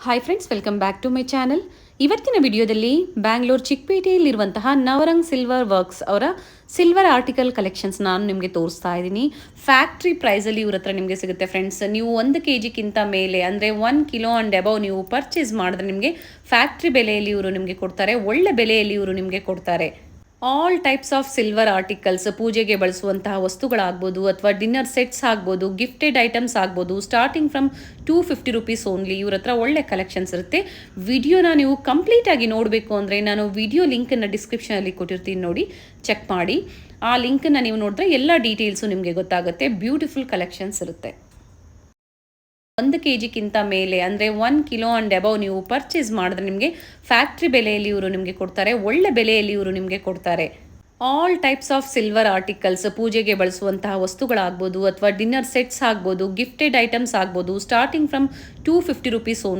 Hi friends, welcome back to my channel. ಇವತ್ತಿನ ವಿಡಿಯೋದಲ್ಲಿ ಬ್ಯಾಂಗ್ಳೂರ್ ಚಿಕ್ಕಪೇಟೆಯಲ್ಲಿರುವಂತಹ ನವರಂಗ್ ಸಿಲ್ವರ್ ವರ್ಕ್ಸ್ ಅವರ ಸಿಲ್ವರ್ ಆರ್ಟಿಕಲ್ ಕಲೆಕ್ಷನ್ಸ್ ನಾನು ನಿಮಗೆ ತೋರಿಸ್ತಾ ಇದ್ದೀನಿ. ಫ್ಯಾಕ್ಟ್ರಿ ಪ್ರೈಸಲ್ಲಿ ಇವ್ರ ಹತ್ರ ನಿಮಗೆ ಸಿಗುತ್ತೆ ಫ್ರೆಂಡ್ಸ್. ನೀವು 1 kgಕ್ಕಿಂತ ಮೇಲೆ ಅಂದರೆ 1 kg ಆ್ಯಂಡ್ ಅಬವ್ ನೀವು ಪರ್ಚೇಸ್ ಮಾಡಿದ್ರೆ ನಿಮಗೆ ಫ್ಯಾಕ್ಟ್ರಿ ಬೆಲೆಯಲ್ಲಿ ಇವರು ನಿಮಗೆ ಕೊಡ್ತಾರೆ, ಒಳ್ಳೆ ಬೆಲೆಯಲ್ಲಿ ಇವರು ನಿಮಗೆ ಕೊಡ್ತಾರೆ. All types of silver articles, ಪೂಜೆಗೆ ಬಳಸುವಂತಹ ವಸ್ತುಗಳಾಗ್ಬೋದು ಅಥವಾ ಡಿನ್ನರ್ ಸೆಟ್ಸ್ ಆಗ್ಬೋದು, ಗಿಫ್ಟೆಡ್ ಐಟಮ್ಸ್ ಆಗ್ಬೋದು, ಸ್ಟಾರ್ಟಿಂಗ್ ಫ್ರಮ್ 250 ರುಪೀಸ್ ಓನ್ಲಿ. ಇವ್ರ ಹತ್ರ ಒಳ್ಳೆ ಕಲೆಕ್ಷನ್ಸ್ ಇರುತ್ತೆ. ವಿಡಿಯೋನ ನೀವು ಕಂಪ್ಲೀಟ್ ಆಗಿ ನೋಡಬೇಕು ಅಂದರೆ ನಾನು ವಿಡಿಯೋ ಲಿಂಕನ್ನು ಡಿಸ್ಕ್ರಿಪ್ಷನಲ್ಲಿ ಕೊಟ್ಟಿರ್ತೀನಿ, ನೋಡಿ ಚೆಕ್ ಮಾಡಿ. ಆ ಲಿಂಕನ್ನು ನೀವು ನೋಡಿದ್ರೆ ಎಲ್ಲ ಡೀಟೇಲ್ಸು ನಿಮಗೆ ಗೊತ್ತಾಗುತ್ತೆ. ಬ್ಯೂಟಿಫುಲ್ ಕಲೆಕ್ಷನ್ಸ್ ಇರುತ್ತೆ. 1 kgಕ್ಕಿಂತ ಮೇಲೆ ಅಂದರೆ 1 kg ಆ್ಯಂಡ್ ಅಬವ್ ನೀವು ಪರ್ಚೇಸ್ ಮಾಡಿದ್ರೆ ನಿಮಗೆ ಫ್ಯಾಕ್ಟ್ರಿ ಬೆಲೆಯಲ್ಲಿ ಇವರು ನಿಮಗೆ ಕೊಡ್ತಾರೆ, ಒಳ್ಳೆ ಬೆಲೆಯಲ್ಲಿ ಇವರು ನಿಮಗೆ ಕೊಡ್ತಾರೆ. All types of silver articles, ಪೂಜೆಗೆ ಬಳಸುವಂತಹ ವಸ್ತುಗಳಾಗ್ಬೋದು ಅಥವಾ ಡಿನ್ನರ್ ಸೆಟ್ಸ್ ಆಗ್ಬೋದು, ಗಿಫ್ಟೆಡ್ ಐಟಮ್ಸ್ ಆಗ್ಬೋದು, ಸ್ಟಾರ್ಟಿಂಗ್ ಫ್ರಮ್ 250 ರುಪೀಸ್ ಓನ್ಲಿ.